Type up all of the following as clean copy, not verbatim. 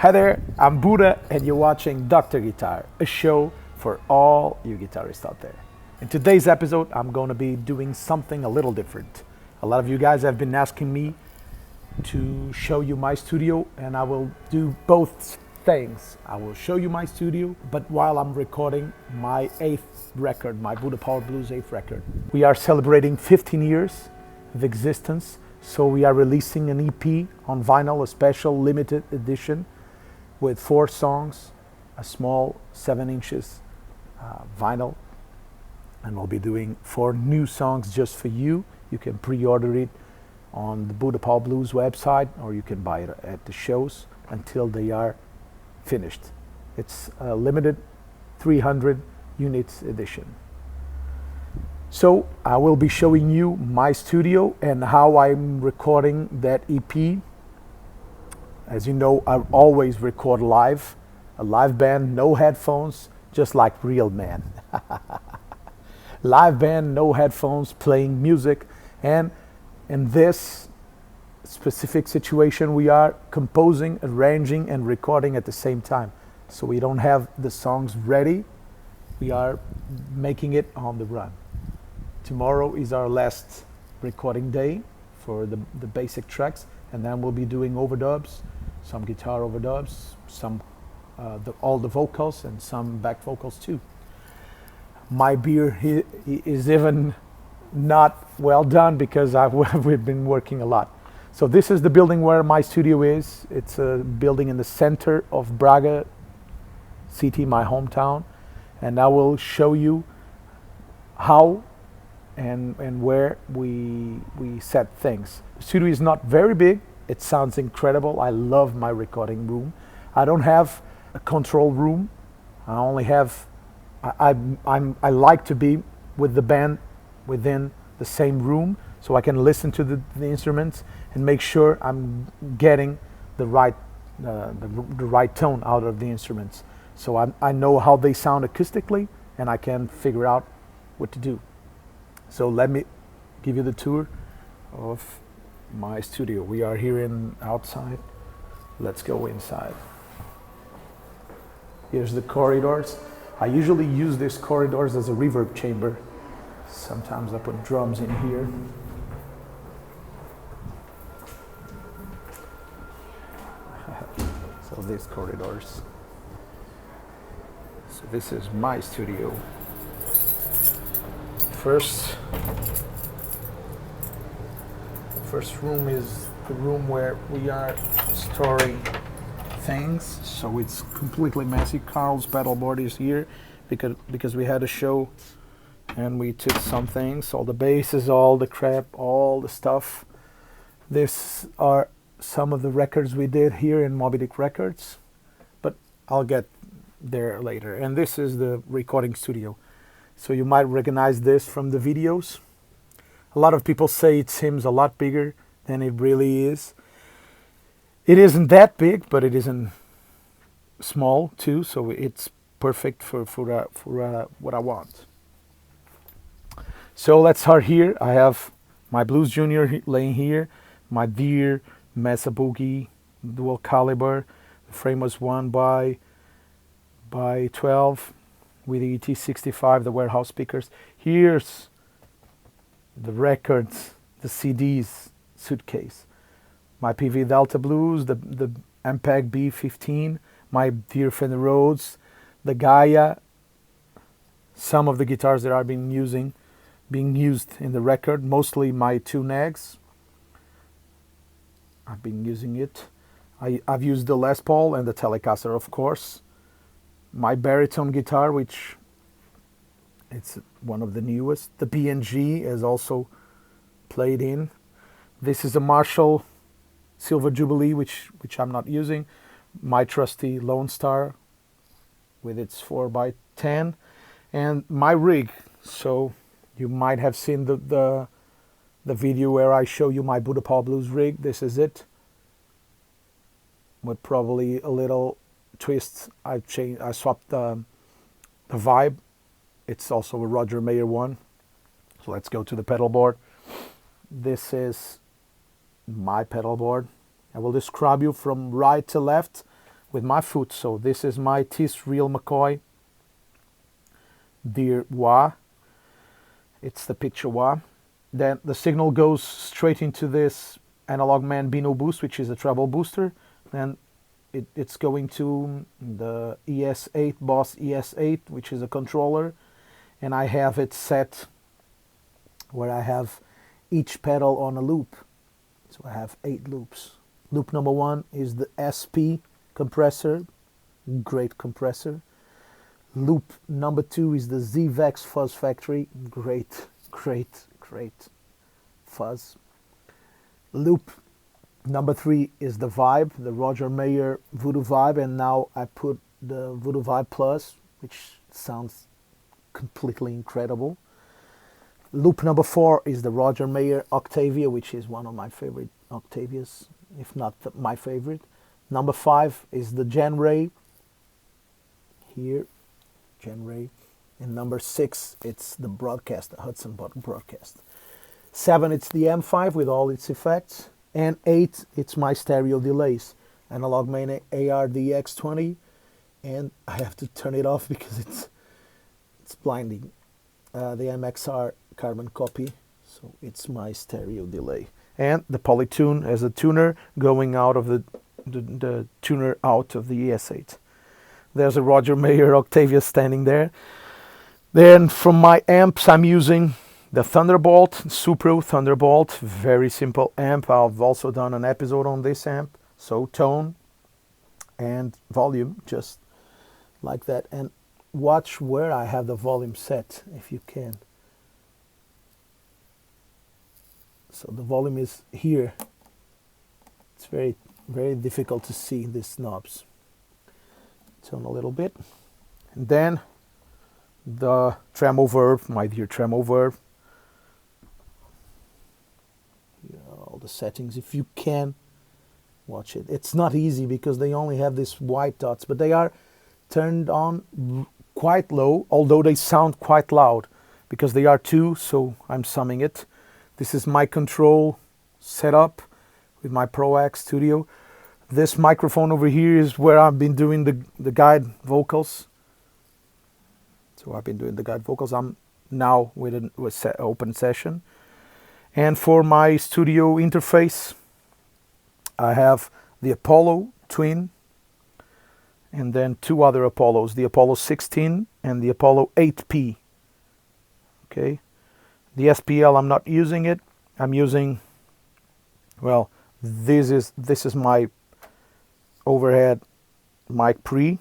Hi there, I'm Buddha and you're watching Dr. Guitar, a show for all you guitarists out there. In today's episode, I'm going to be doing something a little different. A lot of you guys have been asking me to show you my studio, and I will do both things. I will show you my studio, but while I'm recording my 8th record, my Budda Power Blues 8th record. We are celebrating 15 years of existence, so we are releasing an EP on vinyl, a special limited edition with 4 songs, a small 7 inches vinyl, and we'll be doing 4 new songs just for you. You can pre-order it on the Budda Power Blues website, or you can buy it at the shows until they are finished. It's a limited 300 units edition. So I will be showing you my studio and how I'm recording that EP. As you know, I always record live, a live band, no headphones, just like real men. Live band, no headphones, playing music, and in this specific situation we are composing, arranging and recording at the same time. So we don't have the songs ready, we are making it on the run. Tomorrow is our last recording day for the basic tracks, and then we'll be doing overdubs, some guitar overdubs, some all the vocals and some back vocals too. My beer he is even not well done because we've been working a lot. So this is the building where my studio is. It's a building in the center of Braga city, my hometown, and I will show you how and where we set things. The studio is not very big. It sounds incredible. I love my recording room. I don't have a control room. I only have I like to be with the band within the same room, so I can listen to the instruments and make sure I'm getting the right tone out of the instruments. So I know how they sound acoustically, and I can figure out what to do. So let me give you the tour of my studio. We are here outside. Let's go inside. Here's the corridors. I usually use these corridors as a reverb chamber. Sometimes I put drums in here. So these corridors. So this is my studio. First room is the room where we are storing things. So it's completely messy. Carl's pedalboard is here because we had a show and we took some things, all the basses, all the crap, all the stuff. These are some of the records we did here in Moby Dick Records, but I'll get there later. And this is the recording studio. So you might recognize this from the videos. A lot of people say it seems a lot bigger than it really is. It isn't that big, but it isn't small too, so it's perfect for what I want. So let's start here. I have my Blues Junior laying here, my Deer Mesa Boogie dual caliber. The frame was 1 by 12 with the ET65, the warehouse speakers. Here's the records, the CDs suitcase. My PV Delta Blues, the MPEG B15, my Deer Fender Rhodes, the Gaia, some of the guitars that are being used in the record, mostly my 2 Nags. I've been using it. I've used the Les Paul and the Telecaster, of course. My baritone guitar, which it's one of the newest. The B&G is also played in. This is a Marshall Silver Jubilee, which I'm not using. My trusty Lone Star with its 4x10, and my rig. So you might have seen the video where I show you my Budda Power Blues rig. This is it, with probably a little twist. I swapped the vibe. It's also a Roger Mayer one. So let's go to the pedal board. This is my pedal board. I will describe you from right to left with my foot. So this is my Tis Real McCoy Deer Wah. It's the picture Wah. Then the signal goes straight into this Analog Man Bino Boost, which is a treble booster. Then it's going to the ES8, Boss ES8, which is a controller. And I have it set where I have each pedal on a loop. So I have 8 loops. Loop number 1 is the SP compressor, great compressor. Loop number 2 is the ZVEX Fuzz Factory, great fuzz. Loop number 3 is the Vibe, the Roger Mayer Voodoo Vibe, and now I put the Voodoo Vibe Plus, which sounds completely incredible. Loop number 4 is the Roger Mayer Octavia, which is one of my favorite Octavias, if not my favorite. Number 5 is the Gen Ray, here, Gen Ray. And number 6, it's the Broadcast, the Hudson Broadcast. 7, it's the M5 with all its effects. And 8, it's my stereo delays. Analog Man ARDX20. And I have to turn it off because it's blinding. The MXR carbon copy. So it's my stereo delay. And the Polytune as a tuner going out of the tuner out of the ES8. There's a Roger Mayer Octavia standing there. Then from my amps I'm using the Thunderbolt, Supro Thunderbolt, very simple amp. I've also done an episode on this amp. So tone and volume, just like that. And watch where I have the volume set, if you can. So the volume is here. It's very difficult to see these knobs. Tone a little bit. And then the Tremo Verb, my dear Tremo Verb. Here are all the settings. If you can watch it. It's not easy because they only have these white dots, but they are turned on quite low, although they sound quite loud because they are 2, so I'm summing it. This is my control setup with my Pro X Studio. This microphone over here is where I've been doing the guide vocals. So I've been doing the guide vocals. I'm now with an open session. And for my studio interface, I have the Apollo Twin and then 2 other Apollos, the Apollo 16 and the Apollo 8P. Okay. The SPL, I'm not using it. I'm using, well, this is my overhead mic pre.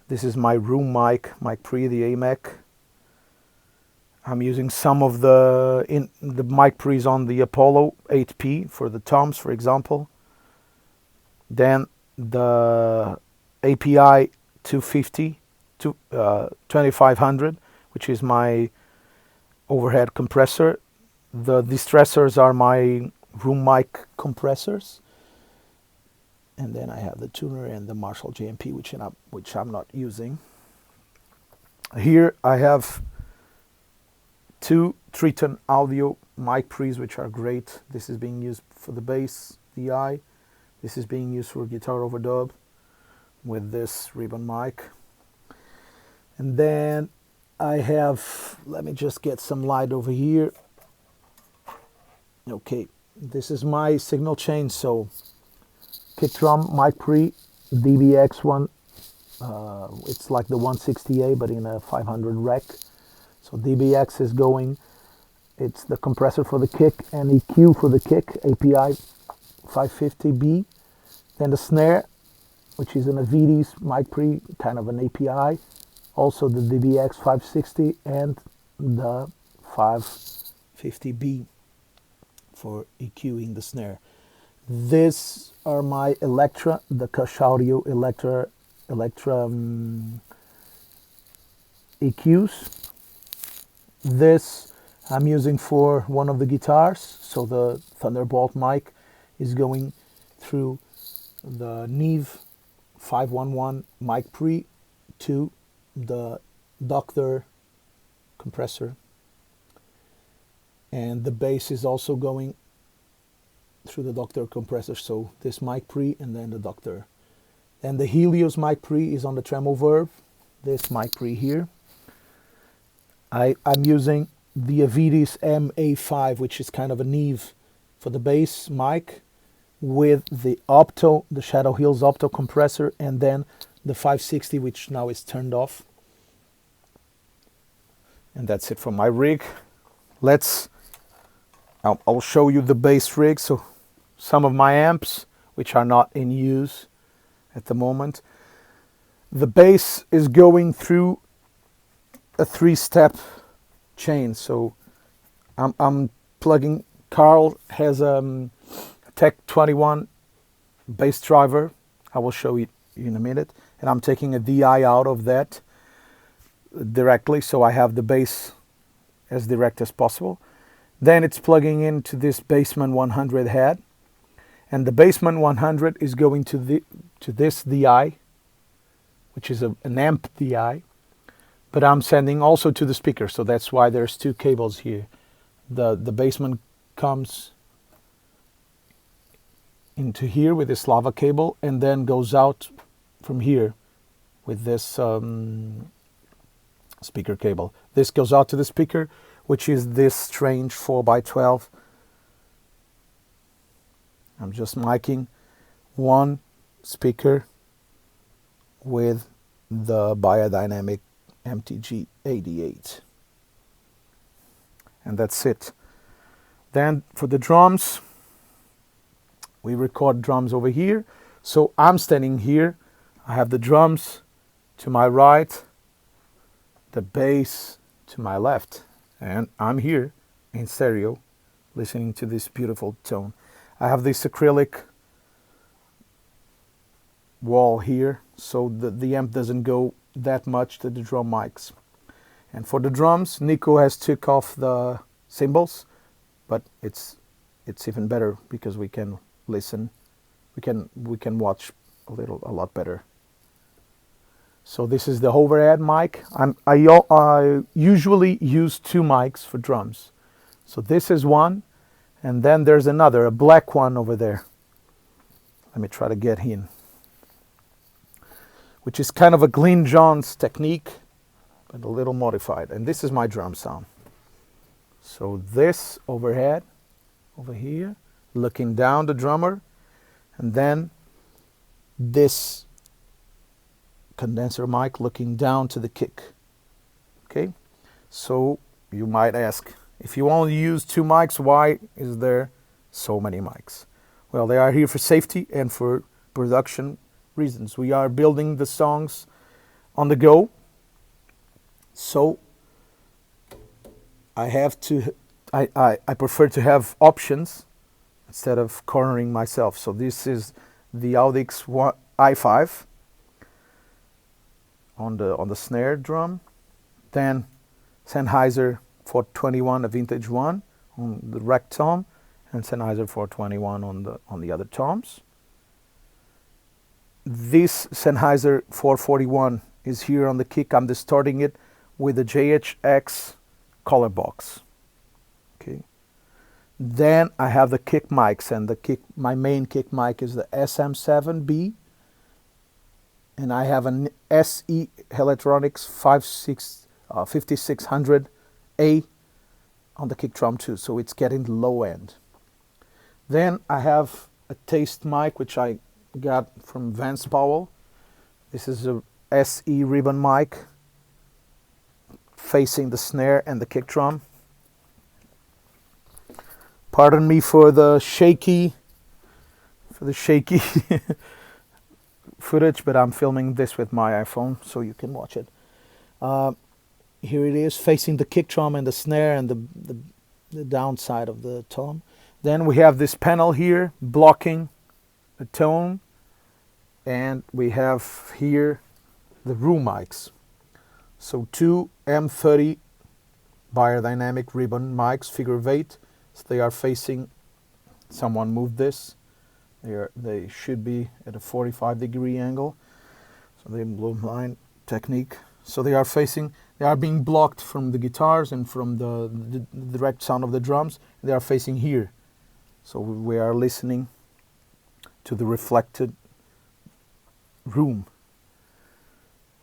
This is my room mic pre, the AMEC. I'm using some of the mic pre's on the Apollo 8P for the toms, for example. Then the API 250 to 2500, which is my overhead compressor. The distressors are my room mic compressors. And then I have the tuner and the Marshall JMP, which I'm not using. Here I have 2 Triton Audio mic pre's, which are great. This is being used for the bass DI. This is being used for guitar overdub with this ribbon mic. And then I have, let me just get some light over here. Okay, this is my signal chain. So kick drum mic pre, DBX one. It's like the 160A, but in a 500 rec. So DBX is going, it's the compressor for the kick and EQ for the kick, API 550B. Then the snare, which is in a Guedes mic pre, kind of an API. Also the DBX 560 and the 550B for EQing the snare. These are my Electra, the Kush Audio Electra EQs. This I'm using for one of the guitars, so the Thunderbolt mic is going through the Neve 511 mic pre to the Doctor compressor, and the bass is also going through the Doctor compressor, so this mic pre and then the Doctor And the Helios mic pre is on the tremolo verb, this mic pre here. I'm using the Guedes MA5, which is kind of a Neve for the bass mic, with the Opto, the Shadow Hills Opto compressor, and then the 560, which now is turned off. And that's it for my rig. I'll show you the bass rig. So some of my amps, which are not in use at the moment. The bass is going through a 3-step chain. So I'm plugging. Carl has a Tech 21 bass driver. I will show you in a minute. And I'm taking a DI out of that directly, so I have the bass as direct as possible. Then it's plugging into this Bassman 100 head, and the Bassman 100 is going to this DI, which is an amp DI, but I'm sending also to the speaker, so that's why there's 2 cables here. The Bassman comes into here with this lava cable, and then goes out from here with this speaker cable. This goes out to the speaker, which is this strange 4x12. I'm just miking one speaker with the Biodynamic MTG88. And that's it. Then for the drums, we record drums over here. So I'm standing here. I have the drums to my right, the bass to my left, and I'm here in stereo listening to this beautiful tone. I have this acrylic wall here, so the amp doesn't go that much to the drum mics. And for the drums, Nico has took off the cymbals, but it's even better because we can listen, we can watch a lot better. So this is the overhead mic. I usually use 2 mics for drums. So this is one, and then there's another, a black one over there. Let me try to get in. Which is kind of a Glyn Johns technique, but a little modified. And this is my drum sound. So this overhead, over here, looking down the drummer, and then this condenser mic looking down to the kick. Okay, so you might ask, if you only use 2 mics, why is there so many mics? Well, they are here for safety and for production reasons. We are building the songs on the go, so I prefer to have options instead of cornering myself. So this is the Audix i5 on the snare drum, then Sennheiser 421, a vintage one, on the rec tom, and Sennheiser 421 on the other toms. This Sennheiser 441 is here on the kick. I'm distorting it with a JHX color box. Okay. Then I have the kick mics, and my main kick mic is the SM7B, and I have an SE Electronics 5600A on the kick drum too, so it's getting the low end. Then I have a taste mic which I got from Vance Powell. This is a SE ribbon mic facing the snare and the kick drum. Pardon me for the shaky footage, but I'm filming this with my iPhone so you can watch it. Here it is facing the kick drum and the snare and the downside of the tom. Then we have this panel here blocking the tone, and we have here the room mics. So 2 M30 biodynamic ribbon mics, figure of 8. So they are facing, someone moved this. They should be at a 45-degree angle. So they blow line technique. So they are being blocked from the guitars and from the direct sound of the drums. They are facing here. So we are listening to the reflected room.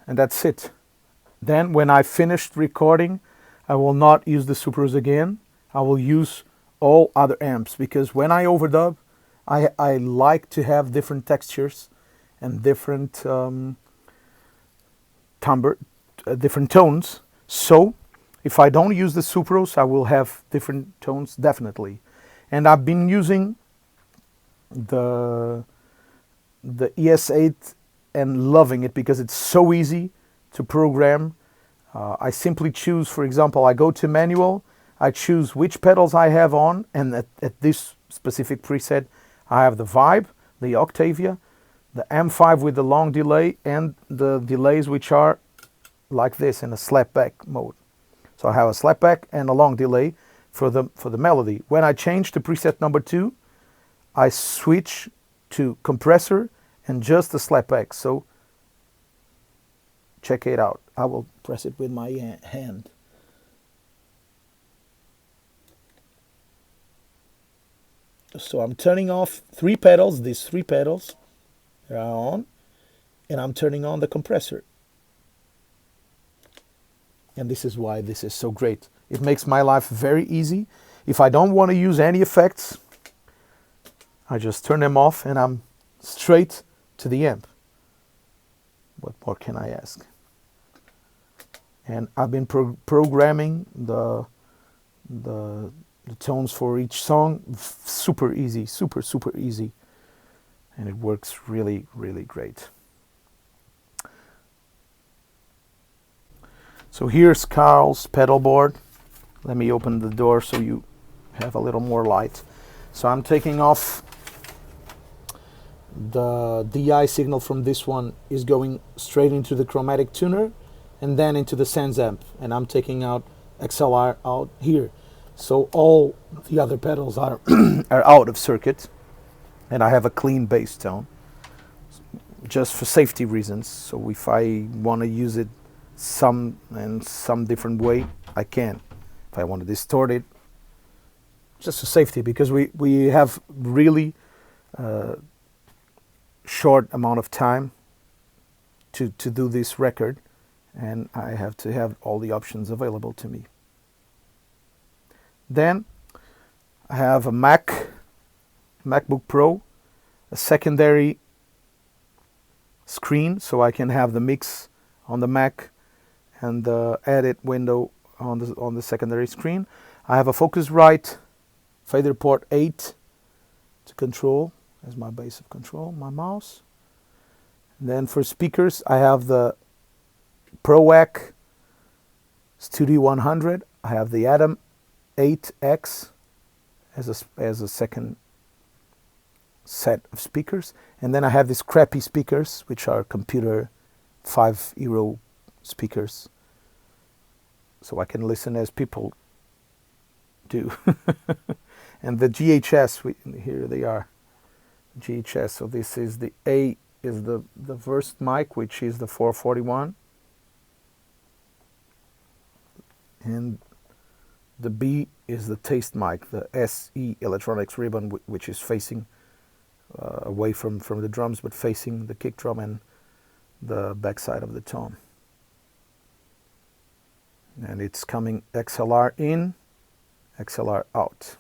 And that's it. Then when I finished recording, I will not use the Supros again. I will use all other amps, because when I overdub, I like to have different textures and different timbre, different tones. So if I don't use the Supros, I will have different tones definitely. And I've been using the ES8 and loving it because it's so easy to program. I simply choose, for example, I go to manual, I choose which pedals I have on, and at this specific preset I have the Vibe, the Octavia, the M5 with the long delay, and the delays which are like this in a slapback mode. So I have a slapback and a long delay for the melody. When I change to preset number 2, I switch to compressor and just the slapback. So check it out. I will press it with my hand. So I'm turning off 3 pedals, these 3 pedals are on, and I'm turning on the compressor. And this is why this is so great. It makes my life very easy. If I don't want to use any effects, I just turn them off and I'm straight to the amp. What more can I ask? And I've been programming the tones for each song. Super easy, super easy. And it works really, really great. So here's Carl's pedal board. Let me open the door so you have a little more light. So I'm taking off the DI signal from this one, is going straight into the chromatic tuner and then into the Sans amp, and I'm taking out XLR out here. So all the other pedals are are out of circuit, and I have a clean bass tone just for safety reasons. So if I want to use it some different way, I can. If I want to distort it, just for safety, because we have really short amount of time to do this record, and I have to have all the options available to me. Then I have a MacBook Pro, a secondary screen, so I can have the mix on the Mac and the edit window on the secondary screen. I have a Focusrite fader port 8 to control as my base of control, my mouse. And then for speakers, I have the ProAC Studio 100. I have the Atom 8X as a second set of speakers. And then I have these crappy speakers, which are computer €5 speakers. So I can listen as people do. And the GHS, here they are, GHS. So this is the A is the first mic, which is the 441. And the B is the taste mic, the SE electronics ribbon, which is facing away from the drums, but facing the kick drum and the backside of the tom. And it's coming XLR in, XLR out.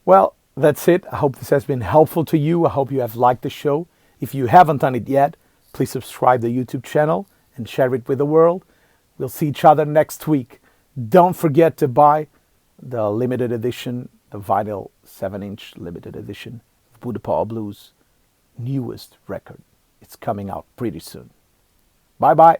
Well, that's it. I hope this has been helpful to you. I hope you have liked the show. If you haven't done it yet, please subscribe to the YouTube channel and share it with the world. We'll see each other next week. Don't forget to buy the limited edition, the vinyl 7-inch limited edition of Budda Power Blues' newest record. It's coming out pretty soon. Bye-bye.